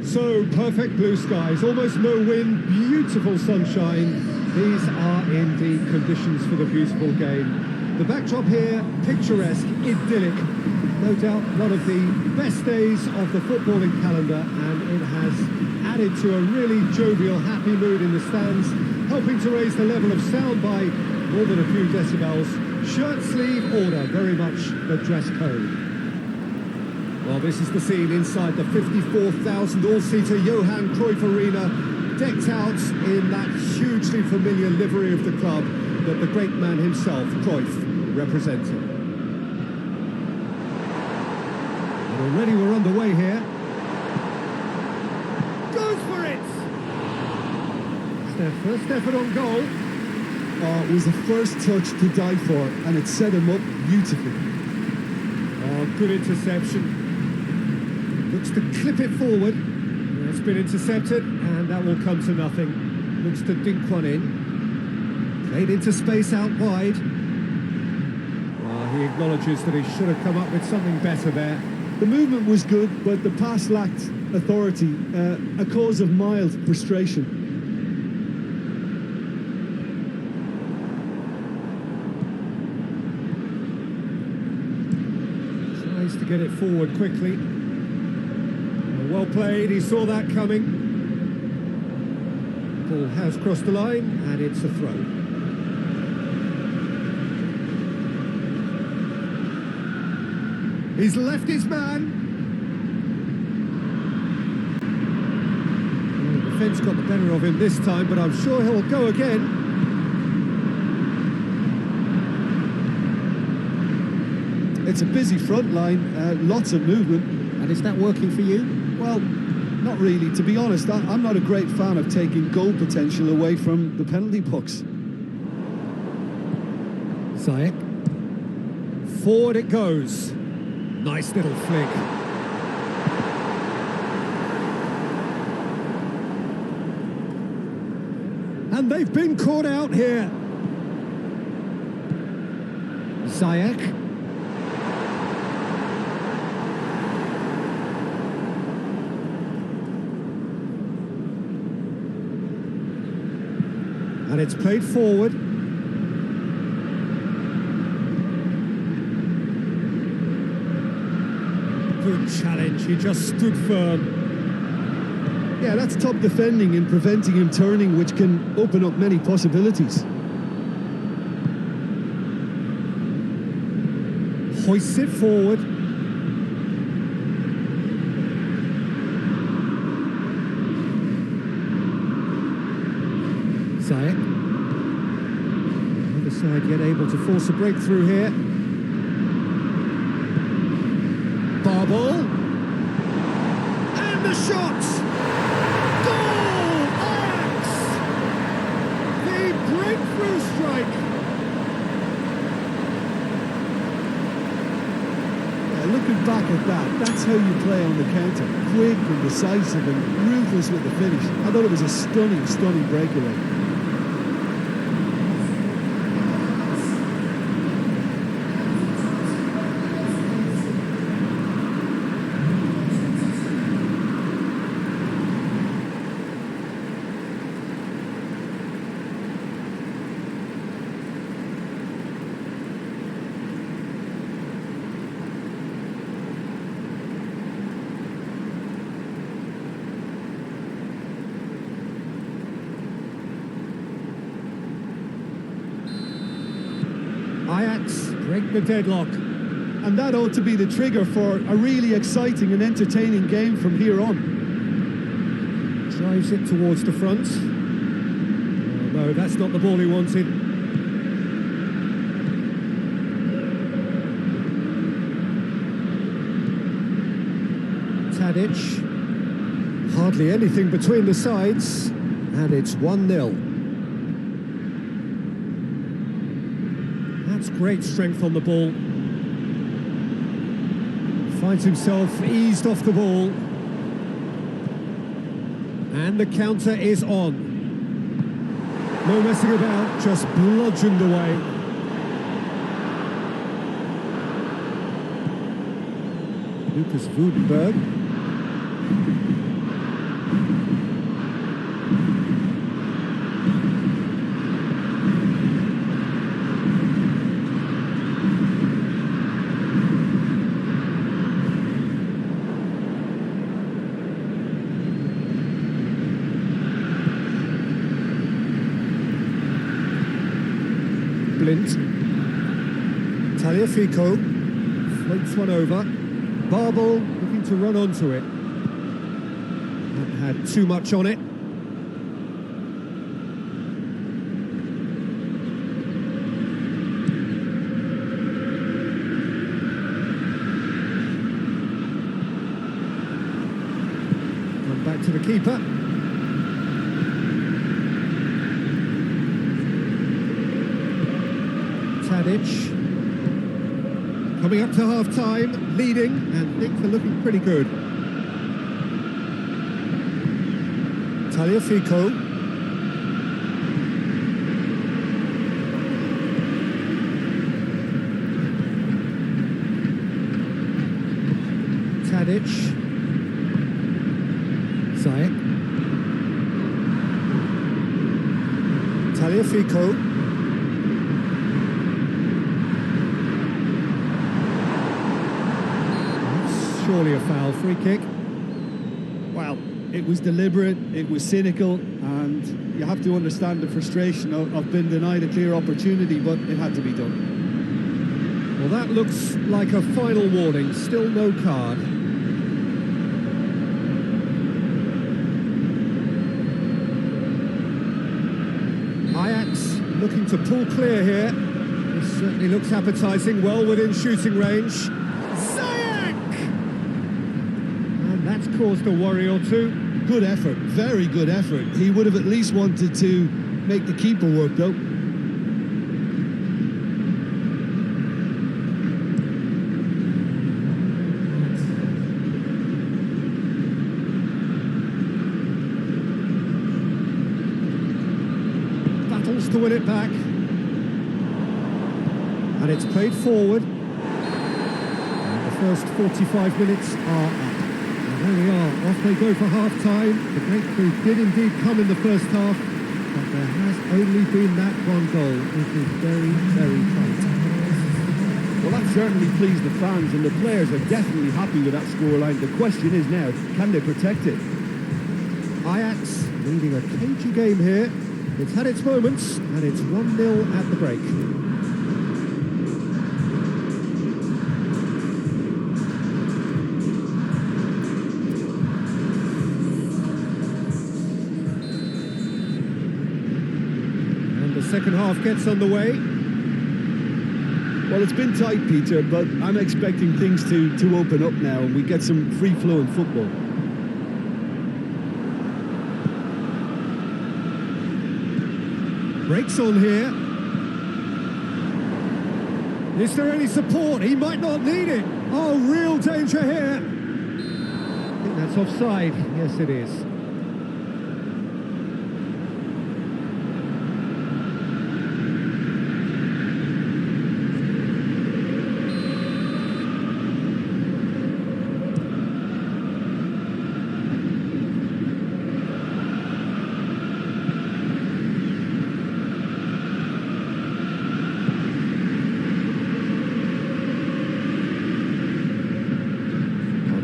So, perfect blue skies, almost no wind, beautiful sunshine. These are indeed conditions for the beautiful game. The backdrop here, picturesque, idyllic. No doubt one of the best days of the footballing calendar, and it has added to a really jovial, happy mood in the stands, helping to raise the level of sound by more than a few decibels. Shirt sleeve order, very much the dress code. Well, this is the scene inside the 54,000 all-seater Johan Cruyff Arena, decked out in that hugely familiar livery of the club that the great man himself, Cruyff, represented. And already we're underway here. Goes for it! It's their first effort on goal. Oh, it was the first touch to die for, and it set him up beautifully. Oh, good interception. Looks to clip it forward. It's been intercepted, and that will come to nothing. Looks to dink one in. Played into space out wide. Well, he acknowledges that he should have come up with something better there. The movement was good, but the pass lacked authority, a cause of mild frustration. Tries to get it forward quickly. Well played, he saw that coming. Ball has crossed the line, and it's a throw. He's left his man. Well, the defence got the better of him this time, but I'm sure he'll go again. It's a busy front line, lots of movement. And is that working for you? Well, not really. To be honest, I'm not a great fan of taking goal potential away from the penalty box. Ziyech. Forward it goes. Nice little flick. And they've been caught out here. Ziyech. And it's played forward. Good challenge, he just stood firm. Yeah, that's top defending and preventing him turning, which can open up many possibilities. Hoists it forward. Ziyech. Other side yet able to force a breakthrough here. Bar ball. And the shot! Goal! Ajax! The breakthrough strike! Yeah, looking back at that, that's how you play on the counter. Quick and decisive and ruthless with the finish. I thought it was a stunning, stunning breakaway. Ajax break the deadlock. And that ought to be the trigger for a really exciting and entertaining game from here on. Drives it towards the front. Oh, no, that's not the ball he wanted. Tadic. Hardly anything between the sides. And it's 1-0. That's great strength on the ball. Finds himself eased off the ball. And the counter is on. No messing about, just bludgeoned away. Lucas Woudenberg. Blint. Taliafico floats one over. Barbel looking to run onto it. That had too much on it. Come back to the keeper. Tadic. Coming up to half-time, leading, and things are looking pretty good. Taliafico. Tadic. Zayek. Taliafico. Surely a foul, free kick. Well, it was deliberate, it was cynical, and you have to understand the frustration of being denied a clear opportunity, but it had to be done. Well, that looks like a final warning, still no card. Ajax looking to pull clear here. This certainly looks appetising, well within shooting range. That's caused a worry or two. Good effort, very good effort. He would have at least wanted to make the keeper work, though. Battles to win it back. And it's played forward. And the first 45 minutes are up. There we are, off they go for half-time. The breakthrough did indeed come in the first half, but there has only been that one goal. It is very, very tight. Well, that certainly pleased the fans, and the players are definitely happy with that scoreline. The question is now, can they protect it? Ajax leading a cagey game here. It's had its moments, and it's 1-0 at the break. Second half gets underway. Well, it's been tight, Peter, but I'm expecting things to open up now and we get some free-flowing football. Breaks on here. Is there any support? He might not need it. Oh, real danger here. I think that's offside. Yes, it is.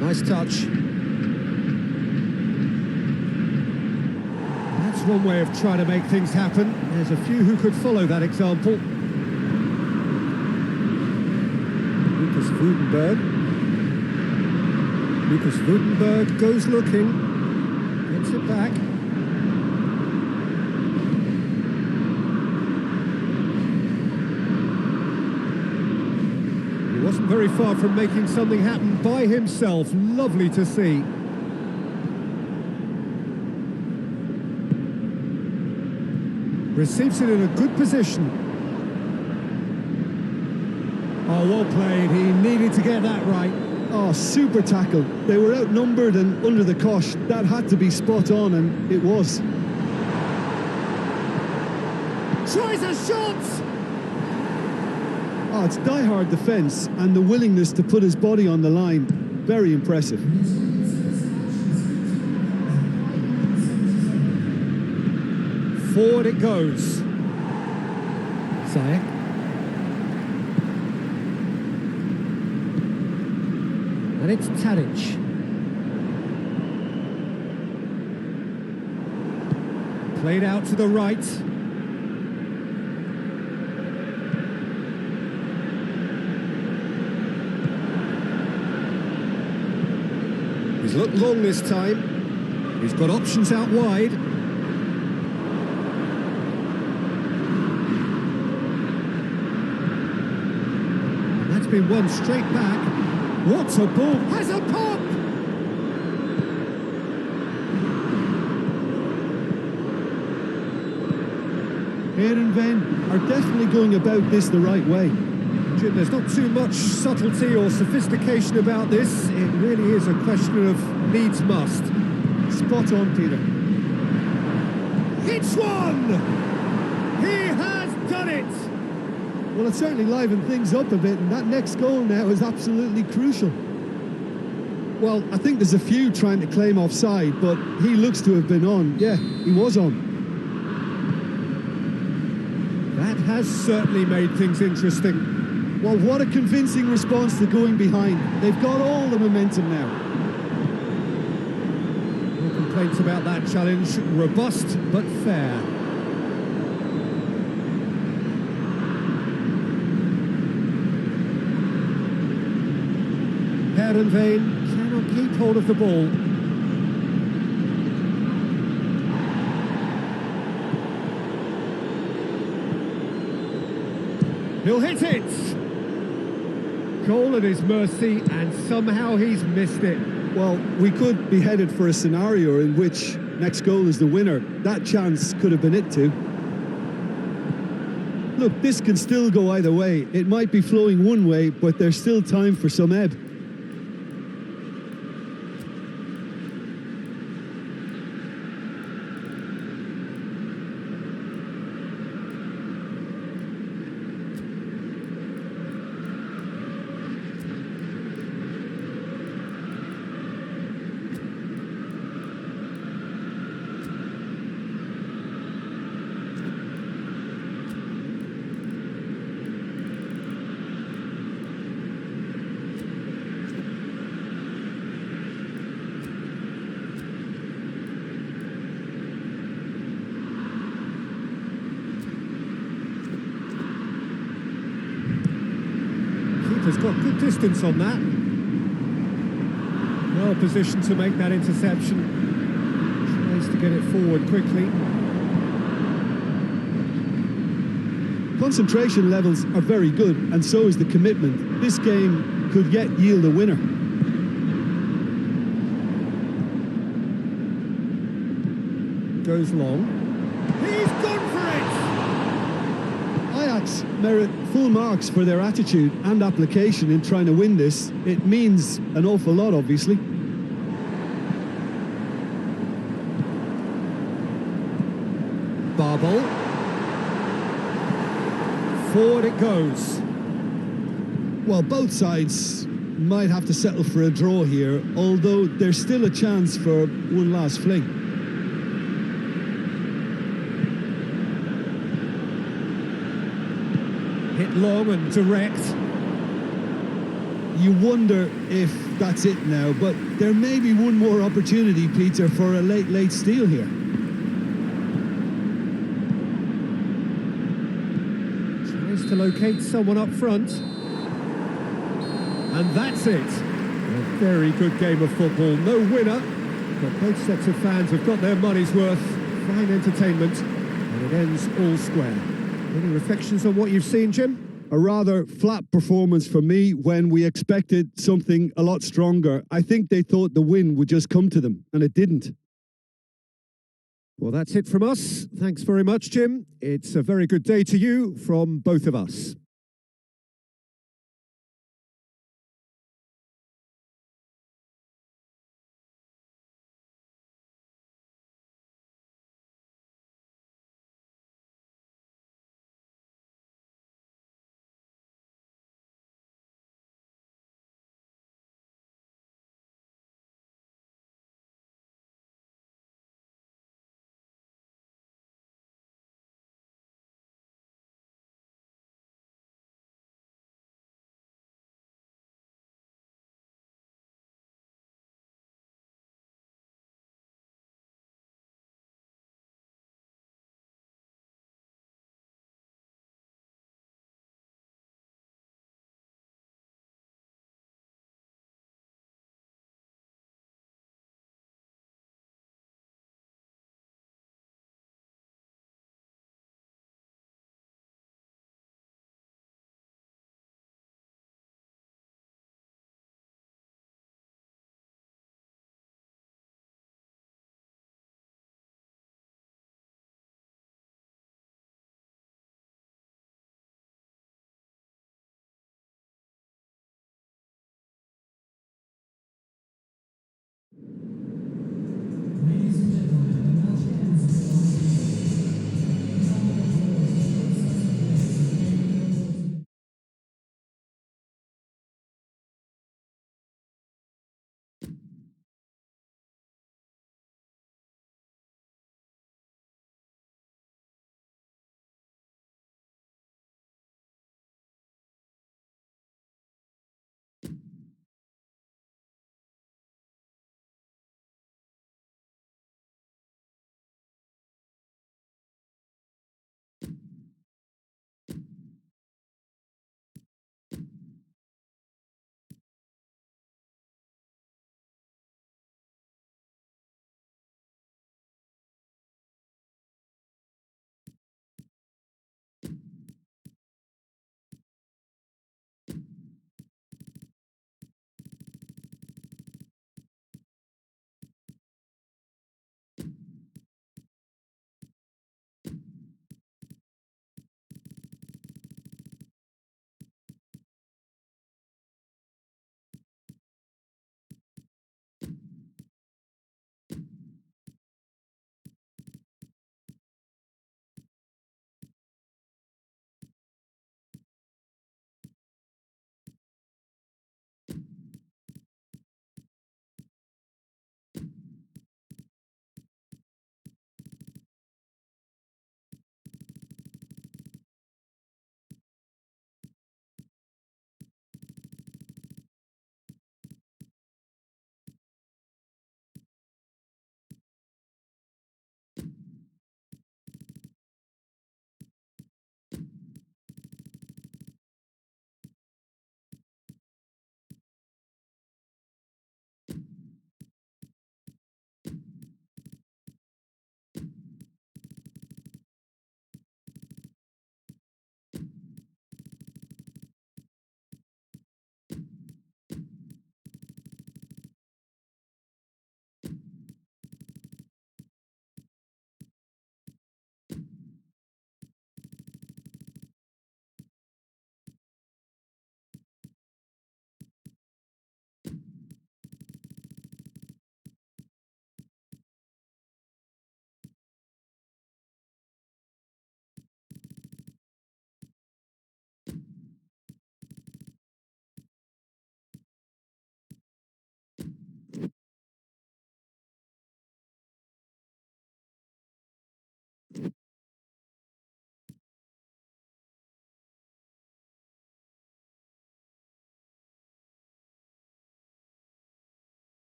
Nice touch. That's one way of trying to make things happen. There's a few who could follow that example. Lucas Woudenberg goes looking. Gets it back. Wasn't very far from making something happen by himself. Lovely to see. Receives it in a good position. Oh, well played. He needed to get that right. Oh, super tackle. They were outnumbered and under the cosh. That had to be spot on, and it was. Tries a shot! Oh, it's die-hard defence and the willingness to put his body on the line. Very impressive. Forward it goes. Ziyech. And it's Tadic. Played out to the right. He's looked long this time. He's got options out wide. And that's been won straight back. What a ball! Has a pop! HEERENVEEN are definitely going about this the right way. Jim, there's not too much subtlety or sophistication about this. It really is a question of needs must. Spot on, Peter. It's one! He has done it! Well, it certainly livened things up a bit, and that next goal now is absolutely crucial. Well, I think there's a few trying to claim offside, but he looks to have been on. Yeah, he was on. That has certainly made things interesting. Well, what a convincing response to going behind. They've got all the momentum now. No complaints about that challenge. Robust, but fair. HEERENVEEN cannot keep hold of the ball. He'll hit it! Goal at his mercy, and somehow he's missed it. Well, we could be headed for a scenario in which next goal is the winner. That chance could have been it too. Look, this can still go either way. It might be flowing one way, but there's still time for some ebb. Keeper's got good distance on that. Well positioned to make that interception. Tries to get it forward quickly. Concentration levels are very good, and so is the commitment. This game could yet yield a winner. Goes long. He's gone for it! AJAX merit full marks for their attitude and application in trying to win this. It means an awful lot, obviously. Barbol. Forward it goes. Well, both sides might have to settle for a draw here, although there's still a chance for one last fling. Hit long and direct. You wonder if that's it now, but there may be one more opportunity, Peter, for a late steal here. Tries to locate someone up front. And that's it. A very good game of football. No winner, but both sets of fans have got their money's worth. Fine entertainment, and it ends all square. Any reflections on what you've seen, Jim? A rather flat performance for me when we expected something a lot stronger. I think they thought the win would just come to them, and it didn't. Well, that's it from us. Thanks very much, Jim. It's a very good day to you from both of us.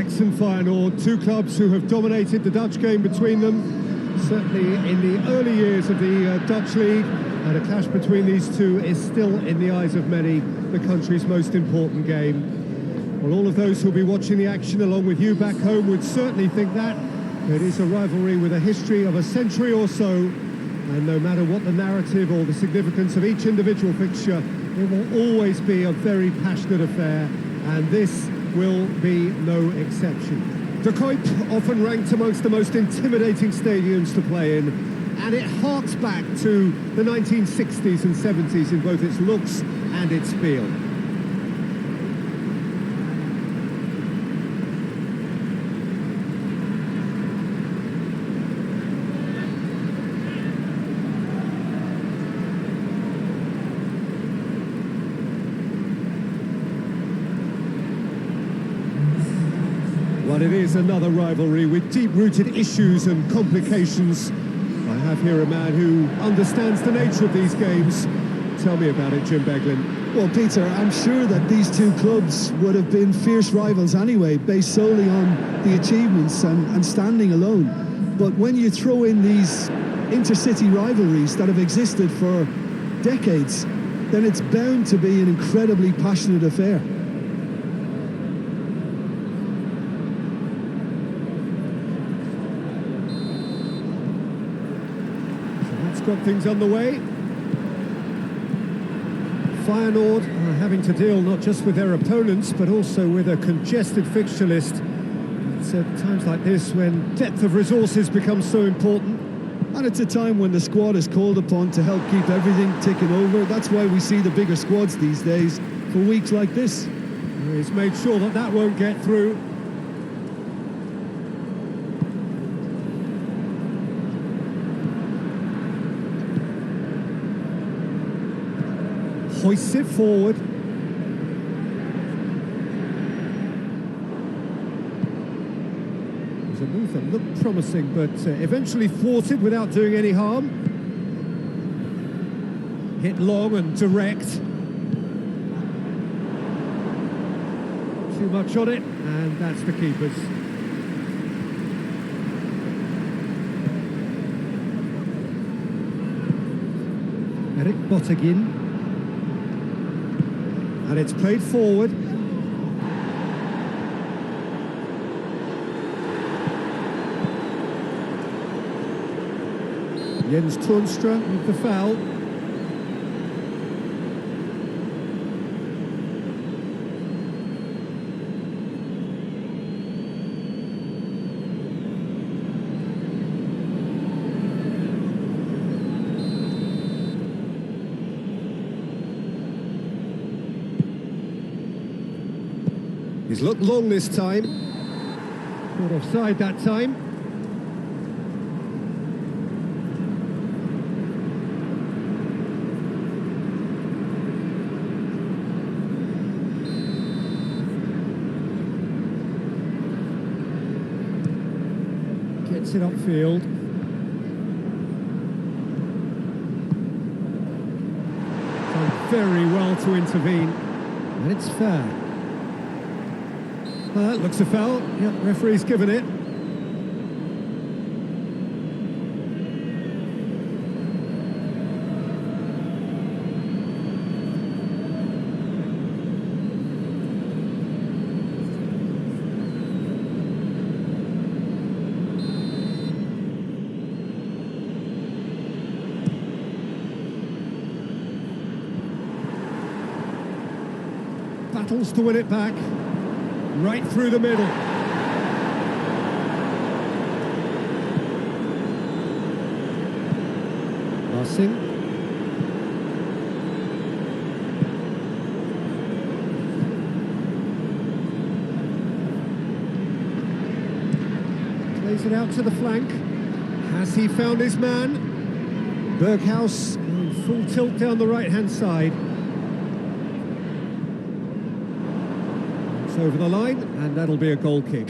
AJAX and FEYENOORD, two clubs who have dominated the Dutch game between them, certainly in the early years of the Dutch league, and a clash between these two is still, in the eyes of many, the country's most important game. Well, all of those who'll be watching the action along with you back home would certainly think that. It is a rivalry with a history of a century or so, and no matter what the narrative or the significance of each individual fixture, it will always be a very passionate affair, and this will be no exception. De Kuip, often ranked amongst the most intimidating stadiums to play in, and it harks back to the 1960s and 70s in both its looks and its feel. But it is another rivalry with deep-rooted issues and complications. I have here a man who understands the nature of these games. Tell me about it, Jim Beglin. Well, Peter, I'm sure that these two clubs would have been fierce rivals anyway, based solely on the achievements and standing alone. But when you throw in these intercity rivalries that have existed for decades, then it's bound to be an incredibly passionate affair. Got things on the way. Feyenoord are having to deal not just with their opponents, but also with a congested fixture list. It's at times like this when depth of resources becomes so important. And it's a time when the squad is called upon to help keep everything ticking over. That's why we see the bigger squads these days for weeks like this. He's made sure that that won't get through. Hoists it forward. It was a move that looked promising, but eventually thwarted without doing any harm. Hit long and direct. Too much on it, and that's the keeper's. Erik Bottegin. And it's played forward. Jens Toornstra with the foul. He's looked long this time. Caught offside that time. Gets it upfield. Done very well to intervene. And it's fair. Well, that looks a foul. Yep, referee's given it. Battles to win it back. Right through the middle. Passing. Plays it out to the flank. Has he found his man? Berghaus in full tilt down the right-hand side. Over the line, and that'll be a goal kick.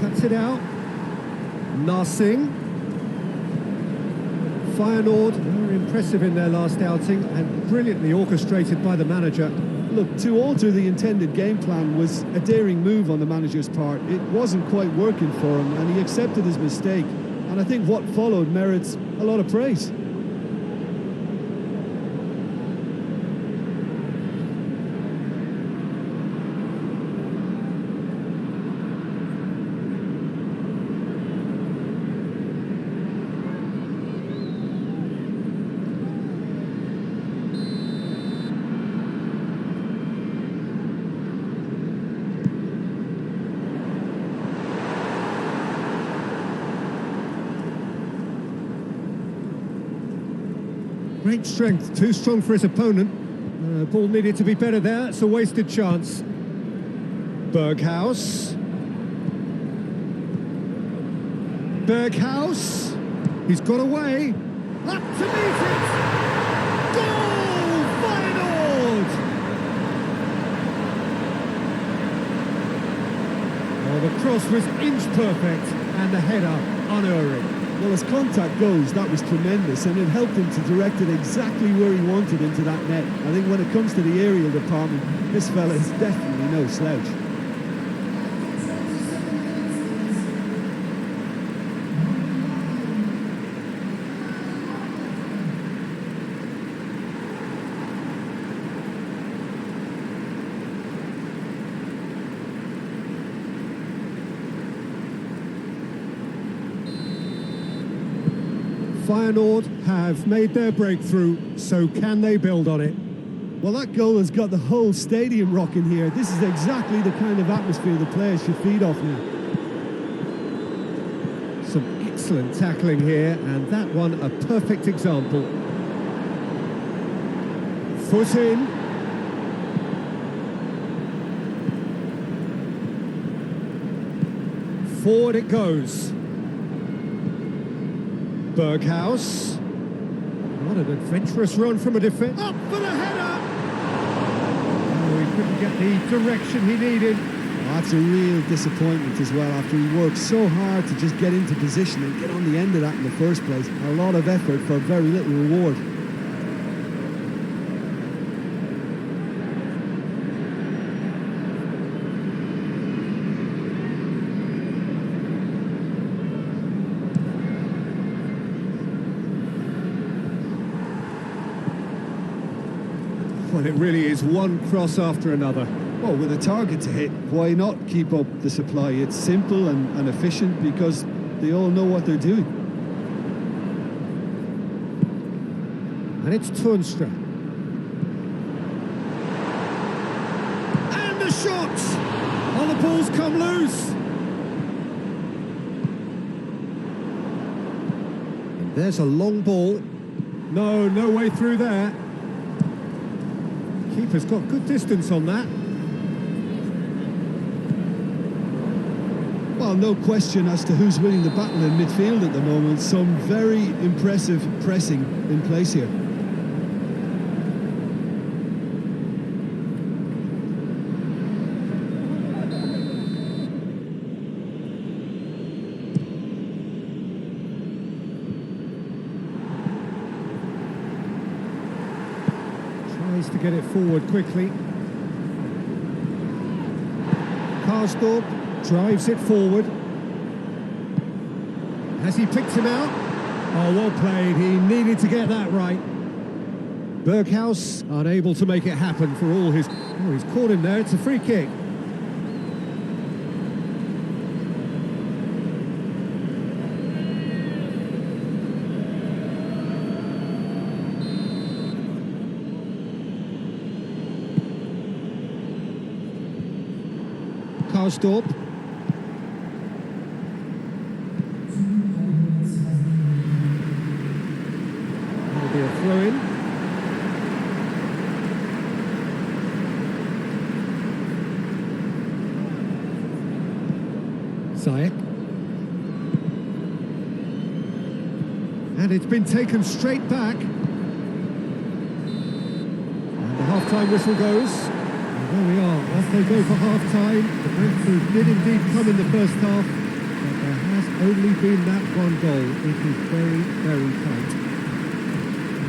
Cuts it out. Narsing. Feyenoord were impressive in their last outing and brilliantly orchestrated by the manager. Look, to alter the intended game plan was a daring move on the manager's part. It wasn't quite working for him, and he accepted his mistake. And I think what followed merits a lot of praise. Great strength, too strong for his opponent. Ball needed to be better there, it's a wasted chance. Berghaus. Berghaus. He's got away. Up to meet it! Goal! Feyenoord! Oh, the cross was inch perfect and the header unerring. Well, as contact goes, that was tremendous, and it helped him to direct it exactly where he wanted into that net. I think when it comes to the aerial department, this fella is definitely no slouch. Feyenoord have made their breakthrough, so can they build on it? Well, that goal has got the whole stadium rocking here. This is exactly the kind of atmosphere the players should feed off now. Some excellent tackling here, and that one a perfect example. Foot in. Forward it goes. Berghaus. What an adventurous run from a defence. Up for the header! Oh, he couldn't get the direction he needed. That's a real disappointment as well, after he worked so hard to just get into position and get on the end of that in the first place. A lot of effort for very little reward. Well, it really is one cross after another. Well, with a target to hit, why not keep up the supply? It's simple and efficient because they all know what they're doing. And it's Toornstra. And the shot! Oh, the ball's come loose! And there's a long ball. No way through there. Keeper's got good distance on that. Well, no question as to who's winning the battle in midfield at the moment. Some very impressive pressing in place here. Tries to get it forward quickly. Karsdorp drives it forward. Has he picked him out? Oh, well played. He needed to get that right. Berghaus unable to make it happen for all his... Oh, he's caught him there. It's a free kick. Karsdorp. That'll be a throw-in. Ziyech. And it's been taken straight back. And the half-time whistle goes. There we are, off they go for half-time. The breakthrough did indeed come in the first half, but there has only been that one goal. It is very, very tight.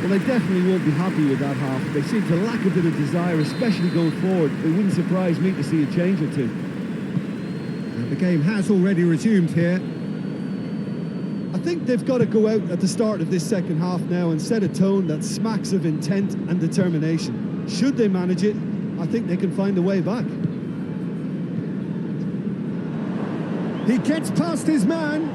Well, they definitely won't be happy with that half. They seem to lack a bit of desire, especially going forward. It wouldn't surprise me to see a change or two. And the game has already resumed here. I think they've got to go out at the start of this second half now and set a tone that smacks of intent and determination. Should they manage it, I think they can find a way back. He gets past his man.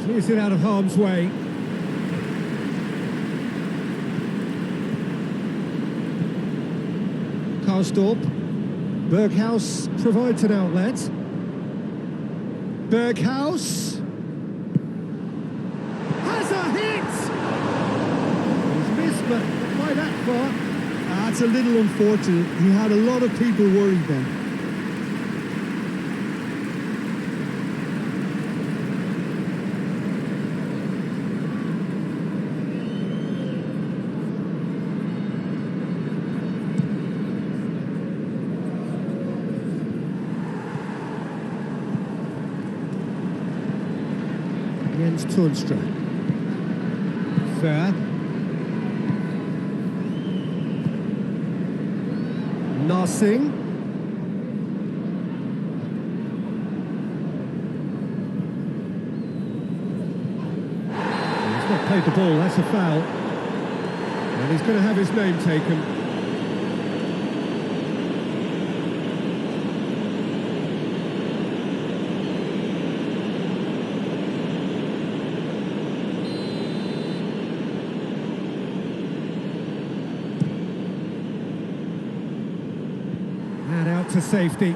Clears it out of harm's way. Karsdorp. Berghaus provides an outlet. Berghaus. Has a hit! He's missed, but not by that far. That's a little unfortunate. He had a lot of people worried then. Jens Toornstra. Fair. Narsing. He's not played the ball, that's a foul. And he's going to have his name taken. back to safety.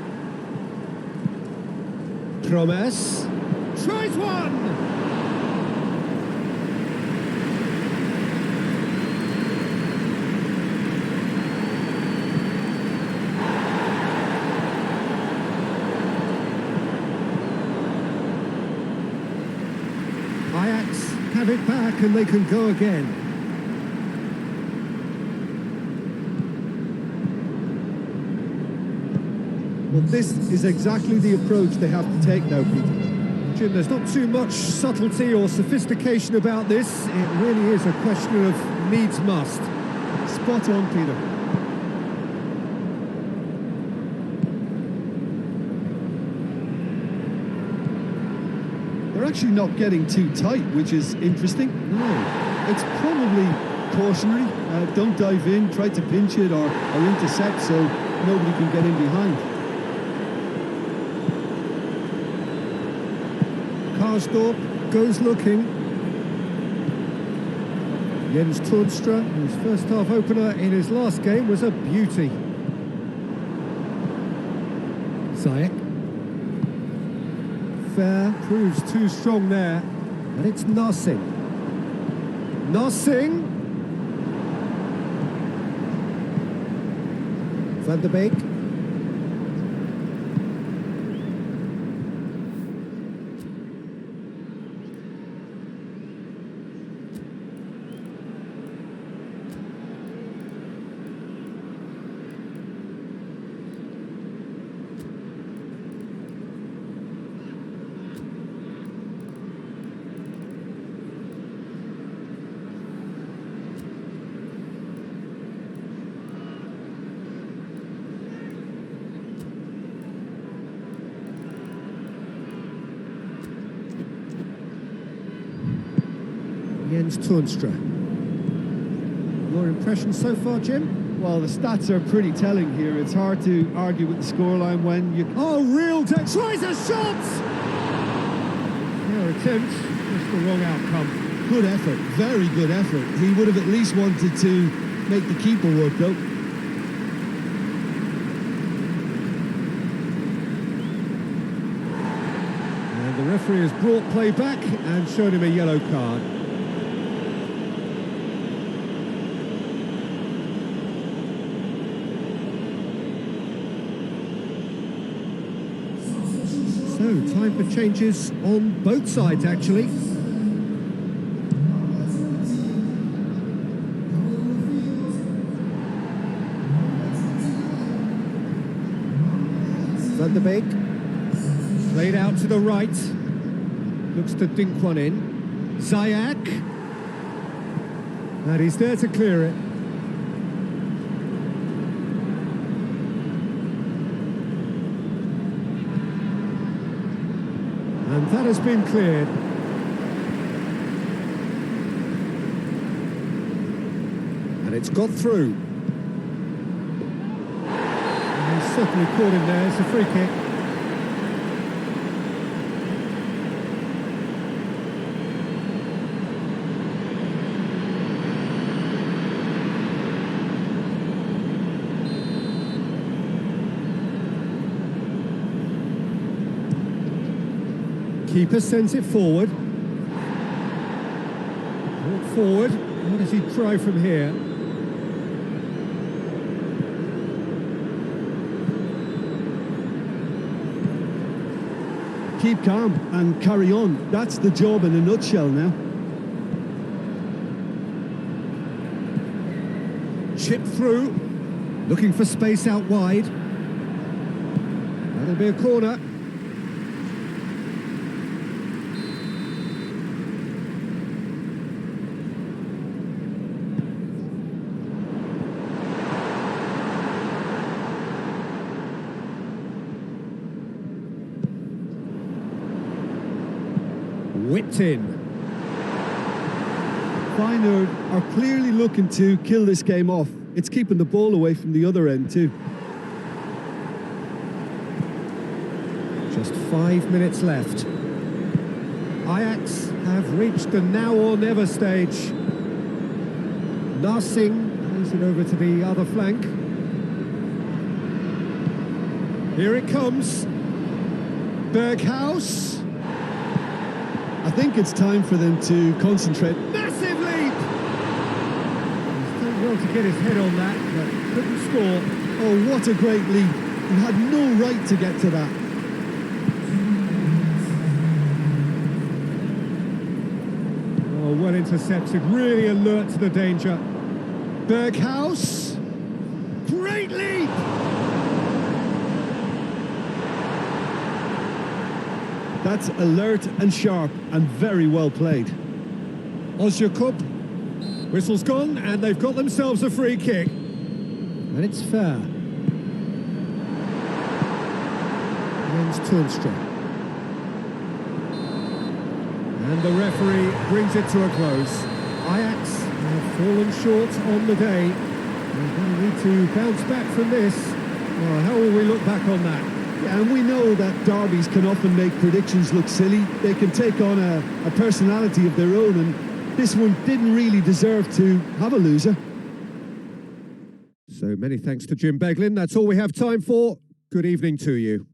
Promes tries one! Ajax have it back and they can go again. Well, this is exactly the approach they have to take now, Peter. Jim, there's not too much subtlety or sophistication about this. It really is a question of needs must. Spot on, Peter. They're actually not getting too tight, which is interesting. No. It's probably cautionary. Don't dive in, try to pinch it or intercept so nobody can get in behind. Karsdorp goes looking. Jens Toornstra, whose first half opener in his last game was a beauty. Ziyech. Fair proves too strong there, and it's Narsing. Narsing. Van der Beek. Jens Toornstra. Your impression so far, Jim? Well, the stats are pretty telling here. It's hard to argue with the scoreline when you... Oh, real tries a shot! Fair attempt, just the wrong outcome. Good effort, very good effort. He would have at least wanted to make the keeper work, though. And the referee has brought play back and showed him a yellow card. So, time for changes on both sides, actually. Van der Beek. Played out to the right. Looks to dink one in. Ziyech. And he's there to clear it. And that has been cleared. And it's got through. And he's certainly caught him there. It's a free kick. Keeper sends it forward. Walk forward. What does he try from here? Keep calm and carry on. That's the job in a nutshell now. Chip through. Looking for space out wide. That'll be a corner. Whipped in. Feyenoord are clearly looking to kill this game off. It's keeping the ball away from the other end too. Just 5 minutes left. Ajax have reached the now or never stage. Narsing plays it over to the other flank. Here it comes. Berghaus. I think it's time for them to concentrate. Massive leap! He's done well to get his head on that, but couldn't score. Oh, what a great leap. He had no right to get to that. Oh, well intercepted, really alert to the danger. Berghaus. Great leap! That's alert and sharp and very well played. Ozyakup. Whistle's gone, and they've got themselves a free kick. And it's fair. Jens Toornstra. And the referee brings it to a close. Ajax have fallen short on the day. They're going to need to bounce back from this. Well, how will we look back on that? Yeah, and we know that derbies can often make predictions look silly. They can take on a personality of their own, and this one didn't really deserve to have a loser. So many thanks to Jim Beglin. That's all we have time for. Good evening to you.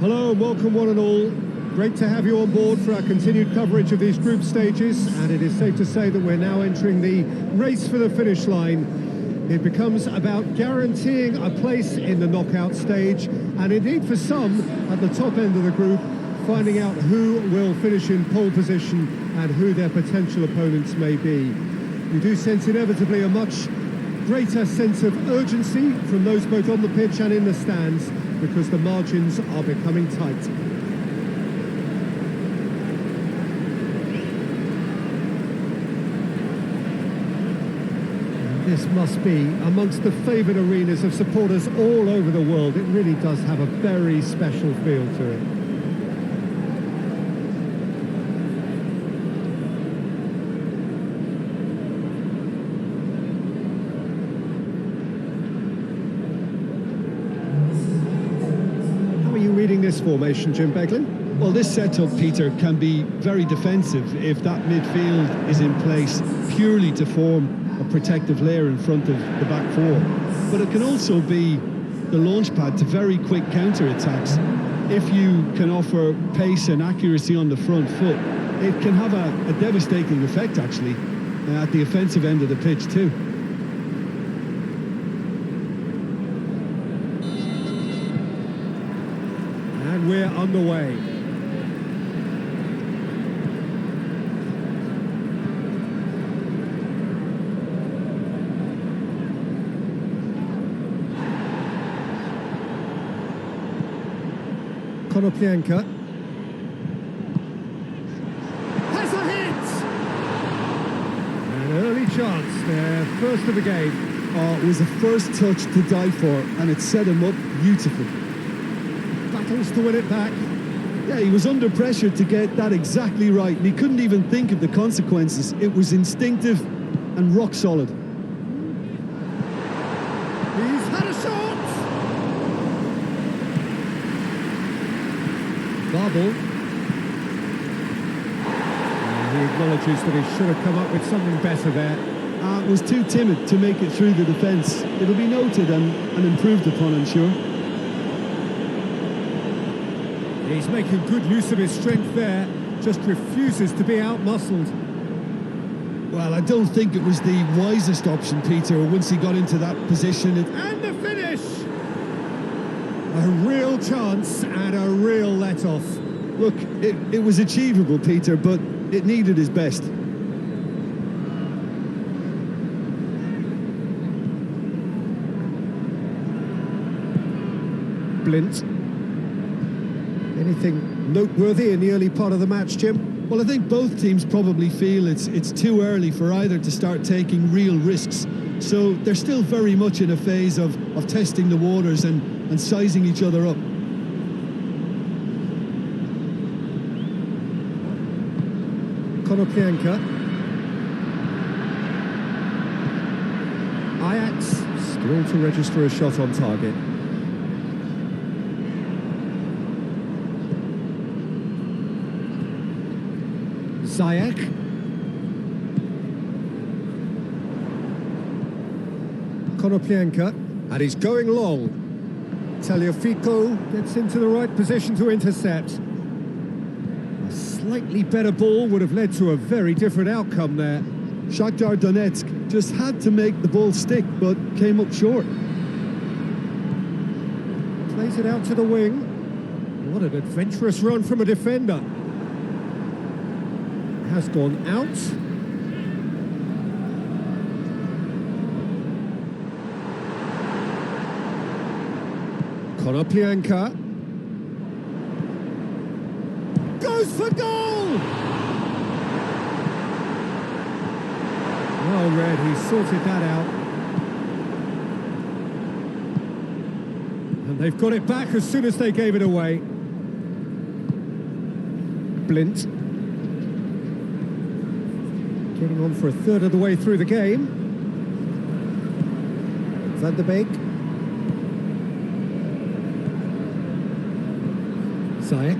Hello and welcome one and all. Great to have you on board for our continued coverage of these group stages, and it is safe to say that we're now entering the race for the finish line. It becomes about guaranteeing a place in the knockout stage, and indeed for some at the top end of the group, finding out who will finish in pole position and who their potential opponents may be. We do sense inevitably a much greater sense of urgency from those both on the pitch and in the stands, because the margins are becoming tight. This must be amongst the favoured arenas of supporters all over the world. It really does have a very special feel to it. How are you reading this formation, Jim Beglin? Well, this setup, Peter, can be very defensive if that midfield is in place purely to form a protective layer in front of the back four. But it can also be the launch pad to very quick counter-attacks. If you can offer pace and accuracy on the front foot, it can have a devastating effect, actually, at the offensive end of the pitch too. And we're underway. Konoplyanka. Has a hit! An early chance there, first of the game. Oh, it was a first touch to die for, and it set him up beautifully. Battles to win it back. Yeah, he was under pressure to get that exactly right, and he couldn't even think of the consequences. It was instinctive and rock solid. He's had a shot! Barbel. He acknowledges that he should have come up with something better there. Was too timid to make it through the defence. It'll be noted and improved upon, I'm sure. He's making good use of his strength there, just refuses to be out-muscled. Well, I don't think it was the wisest option, Peter, once he got into that position. And the finish! A real chance and a real let-off. Look, it was achievable, Peter, but it needed his best. Blint. Anything noteworthy in the early part of the match, Jim? Well, I think both teams probably feel it's too early for either to start taking real risks. So they're still very much in a phase of testing the waters and sizing each other up. Konoplyanka. Ajax still to register a shot on target. Ziyech. Konoplyanka, and he's going long. Tagliafico gets into the right position to intercept. A slightly better ball would have led to a very different outcome there. Shakhtar Donetsk just had to make the ball stick, but came up short. Plays it out to the wing. What an adventurous run from a defender. Has gone out. Konoplyanka goes for goal! Well read, he sorted that out. And they've got it back as soon as they gave it away. Blint. Getting on for a third of the way through the game. Van der Beek. Ziyech.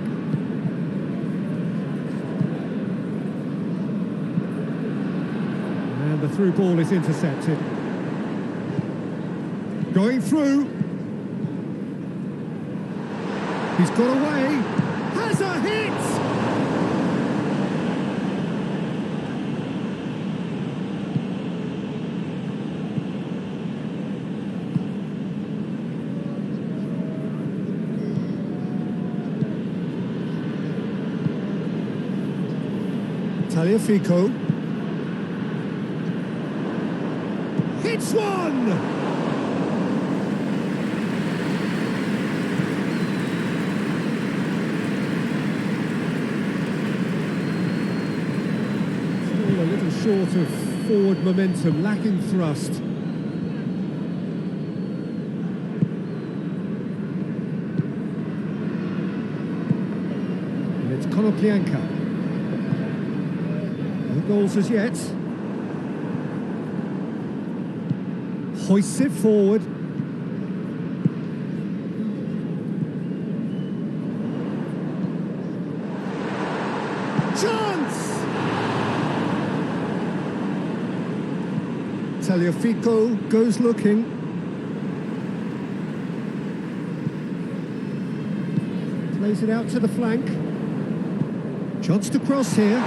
And the through ball is intercepted. Going through. He's got away. Has a hit! Tagliafico. Hits one! Still a little short of forward momentum, lacking thrust. And it's Konoplyanka. No goals as yet. Hoists it forward. Chance! Tagliafico goes looking. Plays it out to the flank. Chance to cross here.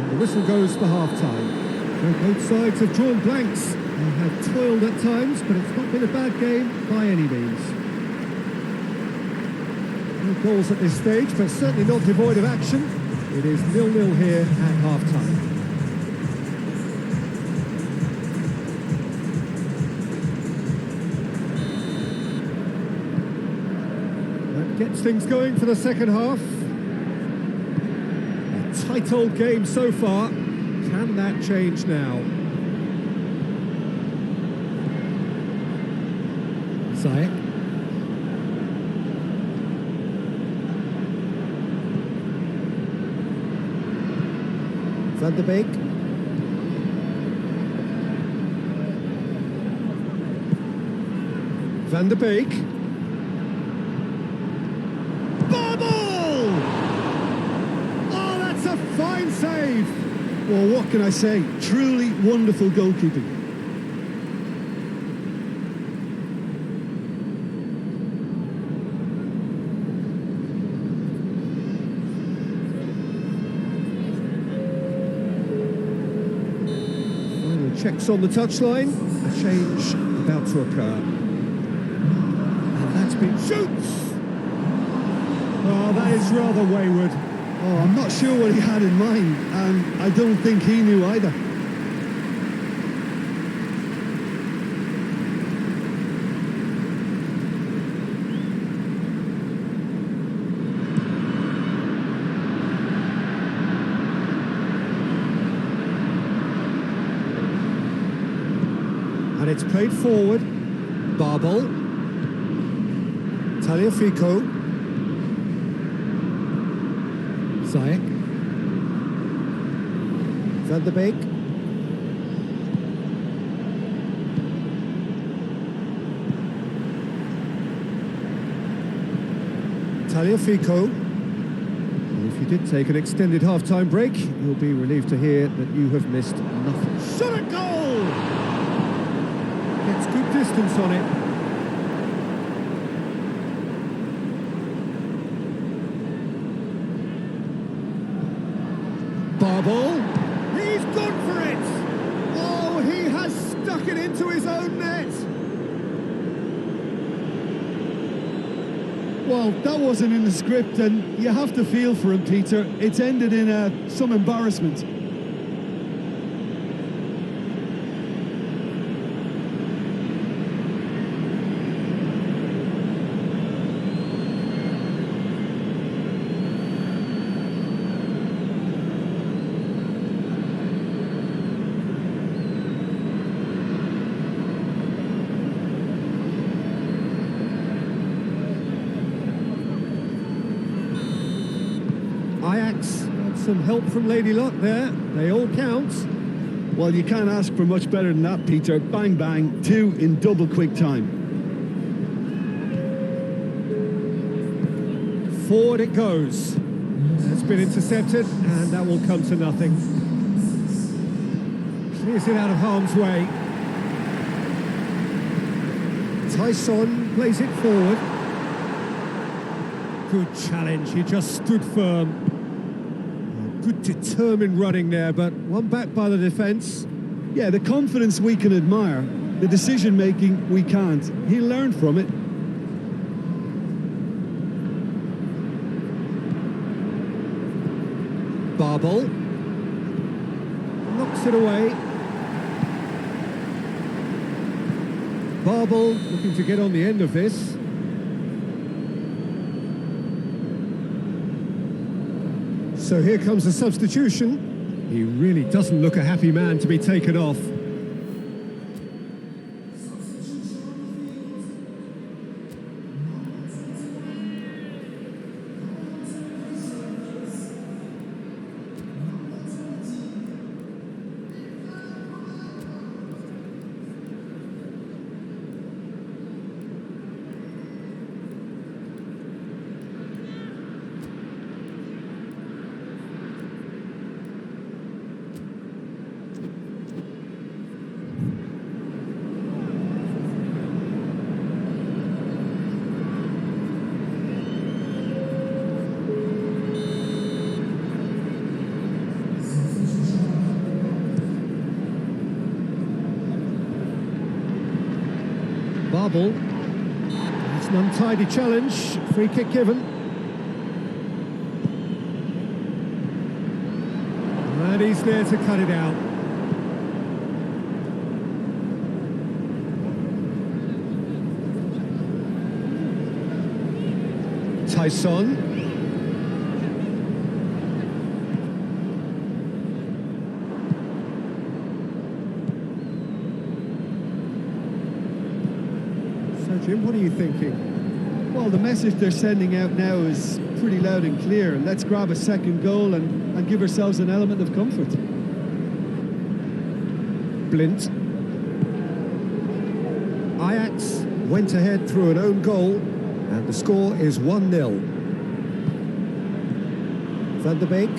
The whistle goes for half-time. So both sides have drawn blanks. They have toiled at times, but it's not been a bad game by any means. No goals at this stage, but certainly not devoid of action. It is 0-0 here at half-time. That gets things going for the second half. Tight old game so far. Can that change now? Zayek. Van der Beek. Van der Beek. Fine save! Well, what can I say? Truly wonderful goalkeeping. Final checks on the touchline. A change about to occur. And that's been... Shoots! Oh, that is rather wayward. Oh, I'm not sure what he had in mind, and I don't think he knew either. And it's played forward. Barbel. Tagliafico. Zayek. Van der Beek. Tagliafico. And if you did take an extended half-time break, you'll be relieved to hear that you have missed nothing. Shot at goal! Gets good distance on it. Barbel, he's gone for it! Oh, he has stuck it into his own net! Well, that wasn't in the script, and you have to feel for him, Peter. It's ended in some embarrassment. AJAX had some help from Lady Luck there. They all count. Well, you can't ask for much better than that, Peter. Bang, bang, 2 in double quick time. Forward it goes. It's been intercepted, and that will come to nothing. Clears it out of harm's way. Tyson plays it forward. Good challenge, he just stood firm. Good determined running there, but one back by the defence. Yeah, the confidence we can admire, the decision-making we can't. He'll learn from it. Babel knocks it away. Babel looking to get on the end of this. So here comes a substitution. He really doesn't look a happy man to be taken off. Babel. It's an untidy challenge. Free kick given. And he's there to cut it out. Tyson. Jim, what are you thinking? Well, the message they're sending out now is pretty loud and clear. Let's grab a second goal and give ourselves an element of comfort. Blint. Ajax went ahead through an own goal, and the score is 1-0. Van der Beek.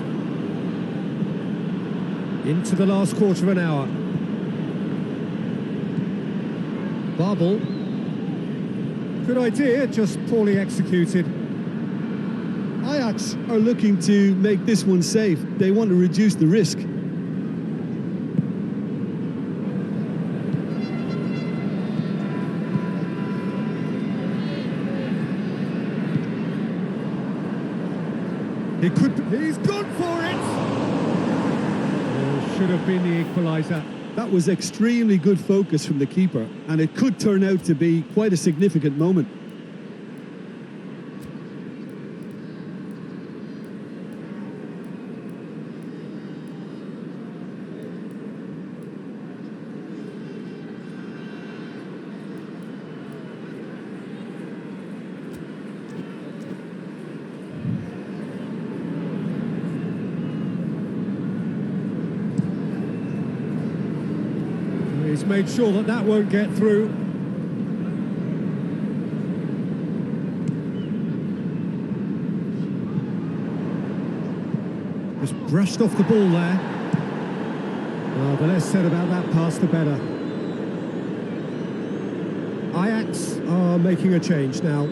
Into the last quarter of an hour. Babel. Good idea, just poorly executed. Ajax are looking to make this one safe. They want to reduce the risk. He's gone for it! Oh, should have been the equaliser. That was extremely good focus from the keeper, and it could turn out to be quite a significant moment. He's made sure that that won't get through. Just brushed off the ball there. Well, the less said about that pass, the better. Ajax are making a change now.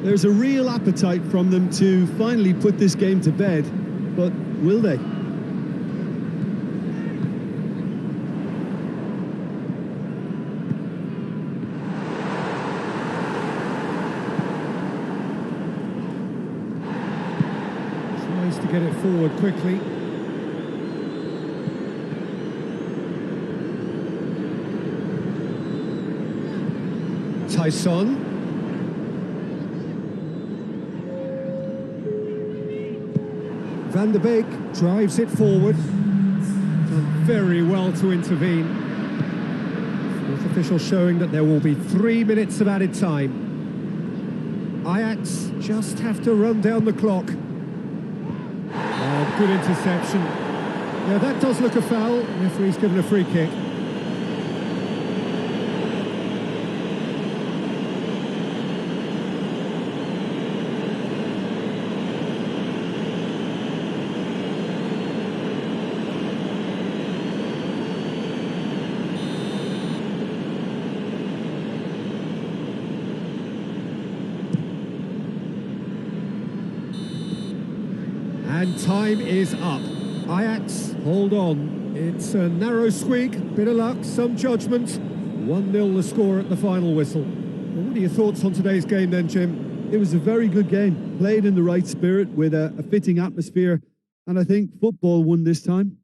There's a real appetite from them to finally put this game to bed, but will they? Tries to get it forward quickly. Tyson. Van der Beek drives it forward. Done very well to intervene. Fourth official showing that there will be 3 minutes of added time. Ajax just have to run down the clock. good interception. Yeah, that does look a foul. Referee's given a free kick. And time is up. Ajax, hold on. It's a narrow squeak, bit of luck, some judgment. 1-0 the score at the final whistle. Well, what are your thoughts on today's game then, Jim? It was a very good game, played in the right spirit with a fitting atmosphere, and I think football won this time.